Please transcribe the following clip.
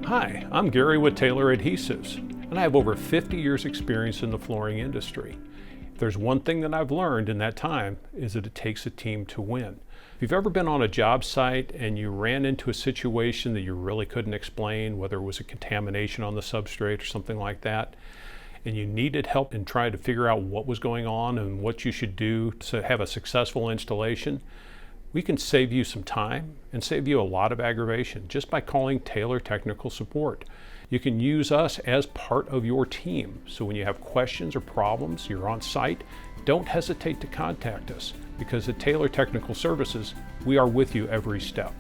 Hi, I'm Gary with Taylor Adhesives, and I have over 50 years experience in the flooring industry. If there's one thing that I've learned in that time is that it takes a team to win. If you've ever been on a job site and you ran into a situation that you really couldn't explain, whether it was a contamination on the substrate or something like that, and you needed help in trying to figure out what was going on and what you should do to have a successful installation, we can save you some time and save you a lot of aggravation just by calling Taylor Technical Support. You can use us as part of your team. So when you have questions or problems, you're on site, don't hesitate to contact us, because at Taylor Technical Services, we are with you every step.